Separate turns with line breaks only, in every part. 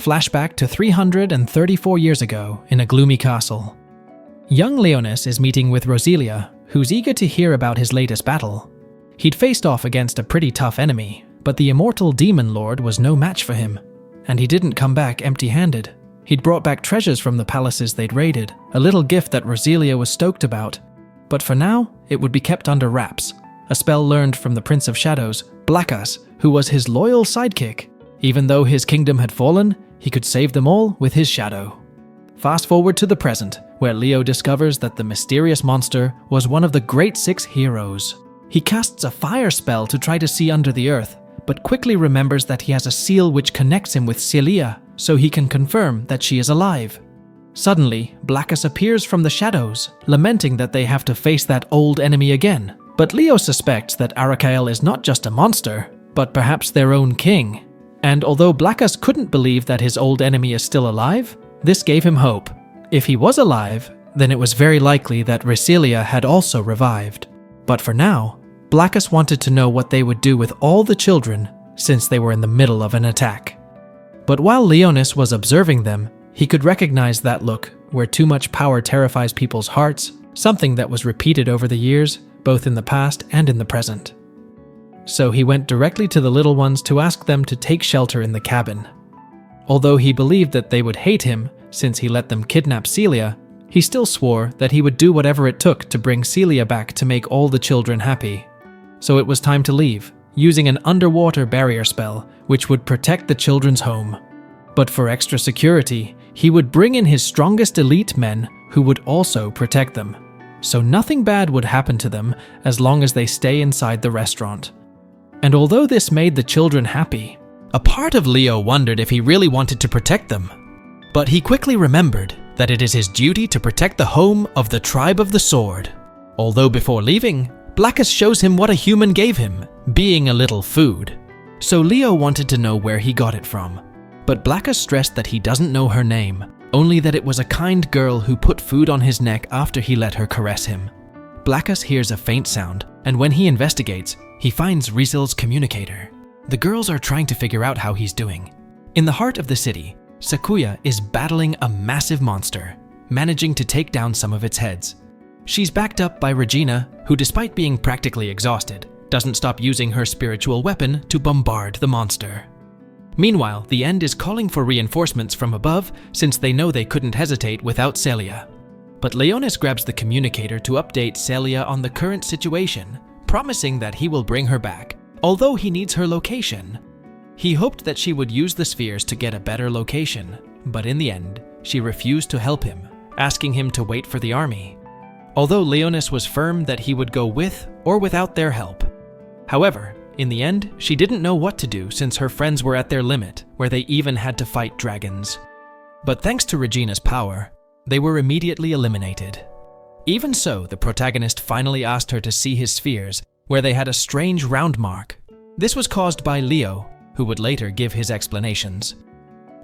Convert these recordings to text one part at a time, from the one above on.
Flashback to 334 years ago in a gloomy castle. Young Leonis is meeting with Roselia, who's eager to hear about his latest battle. He'd faced off against a pretty tough enemy, but the immortal demon lord was no match for him, and he didn't come back empty-handed. He'd brought back treasures from the palaces they'd raided, a little gift that Roselia was stoked about. But for now, it would be kept under wraps, a spell learned from the Prince of Shadows, Blackas, who was his loyal sidekick. Even though his kingdom had fallen, he could save them all with his shadow. Fast forward to the present, where Leo discovers that the mysterious monster was one of the Great Six heroes. He casts a fire spell to try to see under the earth, but quickly remembers that he has a seal which connects him with Celia, so he can confirm that she is alive. Suddenly, Blackas appears from the shadows, lamenting that they have to face that old enemy again. But Leo suspects that Arakael is not just a monster, but perhaps their own king. And although Blackas couldn't believe that his old enemy is still alive, this gave him hope. If he was alive, then it was very likely that Roselia had also revived. But for now, Blackas wanted to know what they would do with all the children, since they were in the middle of an attack. But while Leonis was observing them, he could recognize that look, where too much power terrifies people's hearts, something that was repeated over the years, both in the past and in the present. So he went directly to the little ones to ask them to take shelter in the cabin. Although he believed that they would hate him, since he let them kidnap Celia, he still swore that he would do whatever it took to bring Celia back to make all the children happy. So it was time to leave, using an underwater barrier spell, which would protect the children's home. But for extra security, he would bring in his strongest elite men who would also protect them. So nothing bad would happen to them as long as they stay inside the restaurant. And although this made the children happy, a part of Leo wondered if he really wanted to protect them. But he quickly remembered that it is his duty to protect the home of the Tribe of the Sword. Although before leaving, Blackas shows him what a human gave him, being a little food. So Leo wanted to know where he got it from. But Blackas stressed that he doesn't know her name, only that it was a kind girl who put food on his neck after he let her caress him. Blackas hears a faint sound, and when he investigates, he finds Riesel's communicator. The girls are trying to figure out how he's doing. In the heart of the city, Sakuya is battling a massive monster, managing to take down some of its heads. She's backed up by Regina, who despite being practically exhausted, doesn't stop using her spiritual weapon to bombard the monster. Meanwhile, the End is calling for reinforcements from above since they know they couldn't hesitate without Celia. But Leonis grabs the communicator to update Celia on the current situation, promising that he will bring her back, although he needs her location. He hoped that she would use the spheres to get a better location, but in the end, she refused to help him, asking him to wait for the army. Although Leonis was firm that he would go with or without their help. However, in the end, she didn't know what to do since her friends were at their limit, where they even had to fight dragons. But thanks to Regina's power, they were immediately eliminated. Even so, the protagonist finally asked her to see his spheres, where they had a strange round mark. This was caused by Leo, who would later give his explanations.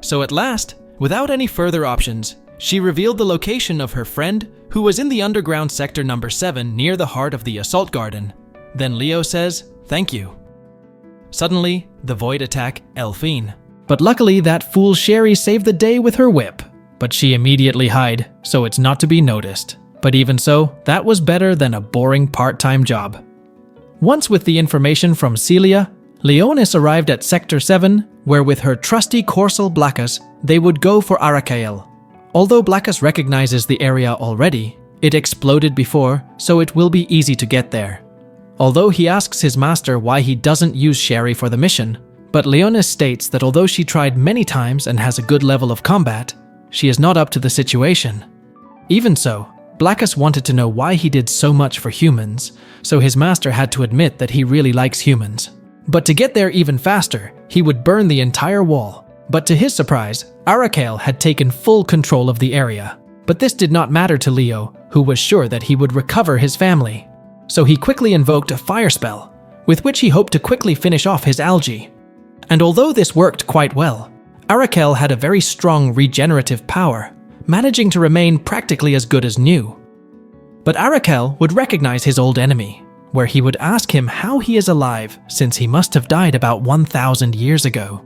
So at last, without any further options, she revealed the location of her friend, who was in the underground sector number 7 near the heart of the assault garden. Then Leo says, "Thank you." Suddenly, the void attack Elfine. But luckily, that fool Sherry saved the day with her whip. But she immediately hid, so it's not to be noticed. But even so, that was better than a boring part-time job. Once with the information from Celia, Leonis arrived at Sector 7, where with her trusty Corcel Blackas, they would go for Arakael. Although Blackas recognizes the area already, it exploded before, so it will be easy to get there. Although he asks his master why he doesn't use Sherry for the mission, but Leonis states that although she tried many times and has a good level of combat, she is not up to the situation. Even so, Blackas wanted to know why he did so much for humans, so his master had to admit that he really likes humans. But to get there even faster, he would burn the entire wall. But to his surprise, Arakael had taken full control of the area. But this did not matter to Leo, who was sure that he would recover his family. So he quickly invoked a fire spell, with which he hoped to quickly finish off his algae. And although this worked quite well, Arakael had a very strong regenerative power, managing to remain practically as good as new. But Arakael would recognize his old enemy, where he would ask him how he is alive since he must have died about 1,000 years ago.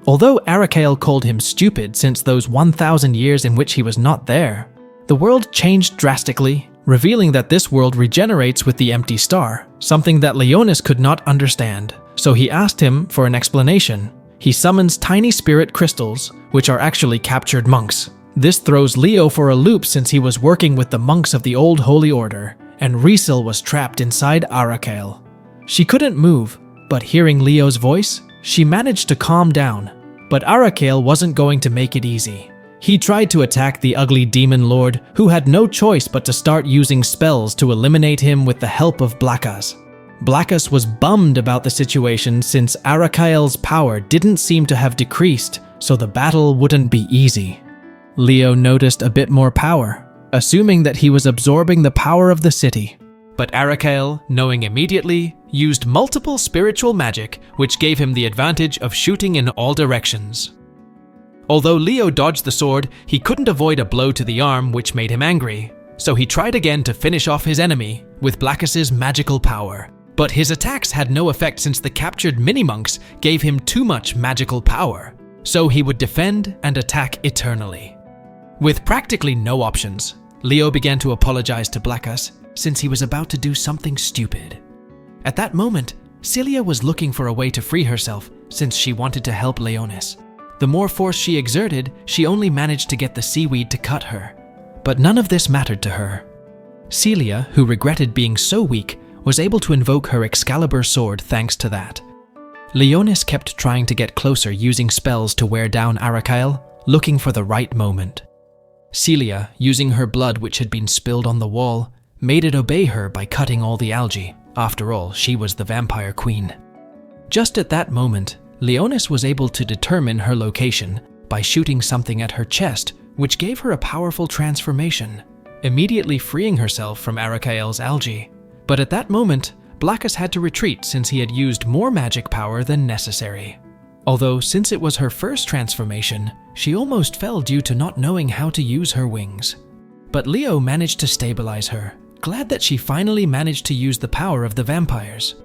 Although Arakael called him stupid since those 1,000 years in which he was not there, the world changed drastically, revealing that this world regenerates with the empty star, something that Leonis could not understand. So he asked him for an explanation. He summons tiny spirit crystals, which are actually captured monks. This throws Leo for a loop since he was working with the monks of the old Holy Order, and Riesel was trapped inside Arakael. She couldn't move, but hearing Leo's voice, she managed to calm down. But Arakael wasn't going to make it easy. He tried to attack the ugly demon lord, who had no choice but to start using spells to eliminate him with the help of Blackas. Blackas was bummed about the situation since Arakael's power didn't seem to have decreased, so the battle wouldn't be easy. Leo noticed a bit more power, assuming that he was absorbing the power of the city. But Arakael, knowing immediately, used multiple spiritual magic, which gave him the advantage of shooting in all directions. Although Leo dodged the sword, he couldn't avoid a blow to the arm, which made him angry. So he tried again to finish off his enemy with Blackus's magical power. But his attacks had no effect since the captured mini-monks gave him too much magical power. So he would defend and attack eternally. With practically no options, Leo began to apologize to Blackus since he was about to do something stupid. At that moment, Cilia was looking for a way to free herself since she wanted to help Leonis. The more force she exerted, she only managed to get the seaweed to cut her. But none of this mattered to her. Celia, who regretted being so weak, was able to invoke her Excalibur sword thanks to that. Leonis kept trying to get closer using spells to wear down Arakael, looking for the right moment. Celia, using her blood which had been spilled on the wall, made it obey her by cutting all the algae. After all, she was the vampire queen. Just at that moment, Leonis was able to determine her location by shooting something at her chest, which gave her a powerful transformation, immediately freeing herself from Arakael's algae. But at that moment, Blackus had to retreat since he had used more magic power than necessary. Although, since it was her first transformation, she almost fell due to not knowing how to use her wings. But Leo managed to stabilize her, glad that she finally managed to use the power of the vampires.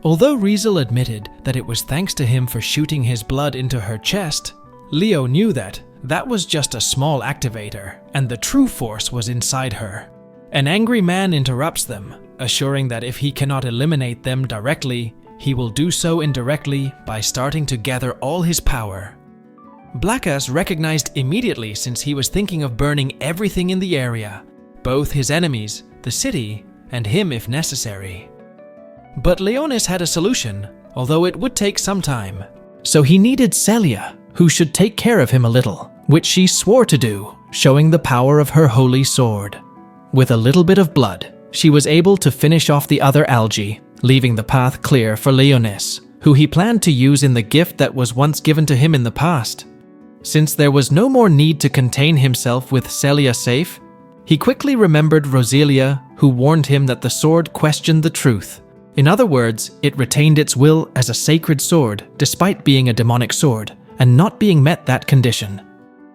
Although Riesel admitted that it was thanks to him for shooting his blood into her chest, Leo knew that was just a small activator, and the true force was inside her. An angry man interrupts them, assuring that if he cannot eliminate them directly, he will do so indirectly by starting to gather all his power. Blackus recognized immediately since he was thinking of burning everything in the area, both his enemies, the city, and him if necessary. But Leonis had a solution, although it would take some time. So he needed Celia, who should take care of him a little, which she swore to do, showing the power of her holy sword. With a little bit of blood, she was able to finish off the other algae, leaving the path clear for Leonis, who he planned to use in the gift that was once given to him in the past. Since there was no more need to contain himself with Celia safe, he quickly remembered Roselia, who warned him that the sword questioned the truth. In other words, it retained its will as a sacred sword despite being a demonic sword, and not being met that condition.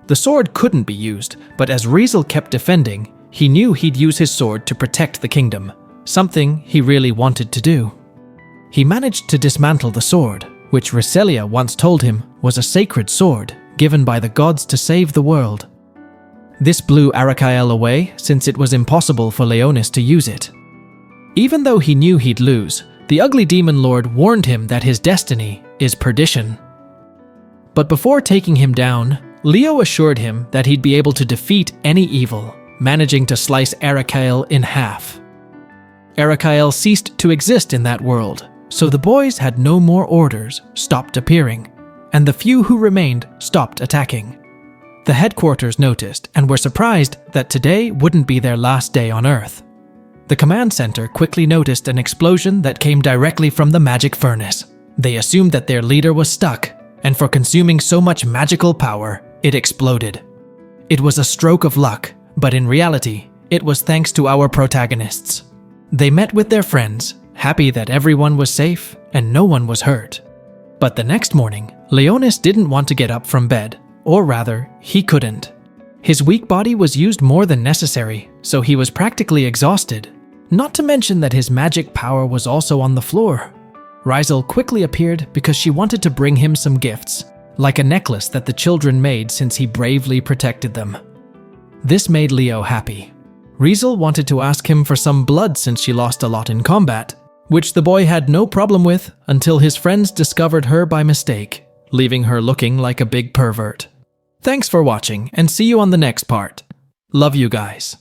The sword couldn't be used, but as Riesel kept defending, he knew he'd use his sword to protect the kingdom, something he really wanted to do. He managed to dismantle the sword, which Roselia once told him was a sacred sword given by the gods to save the world. This blew Arakael away since it was impossible for Leonis to use it. Even though he knew he'd lose, the ugly demon lord warned him that his destiny is perdition. But before taking him down, Leo assured him that he'd be able to defeat any evil, managing to slice Arakael in half. Arakael ceased to exist in that world, so the boys had no more orders, stopped appearing, and the few who remained stopped attacking. The headquarters noticed and were surprised that today wouldn't be their last day on Earth. The command center quickly noticed an explosion that came directly from the magic furnace. They assumed that their leader was stuck, and for consuming so much magical power, it exploded. It was a stroke of luck, but in reality, it was thanks to our protagonists. They met with their friends, happy that everyone was safe and no one was hurt. But the next morning, Leonis didn't want to get up from bed, or rather, he couldn't. His weak body was used more than necessary, so he was practically exhausted. Not to mention that his magic power was also on the floor. Riesel quickly appeared because she wanted to bring him some gifts, like a necklace that the children made since he bravely protected them. This made Leo happy. Rizel wanted to ask him for some blood since she lost a lot in combat, which the boy had no problem with until his friends discovered her by mistake, leaving her looking like a big pervert. Thanks for watching, and see you on the next part. Love you guys.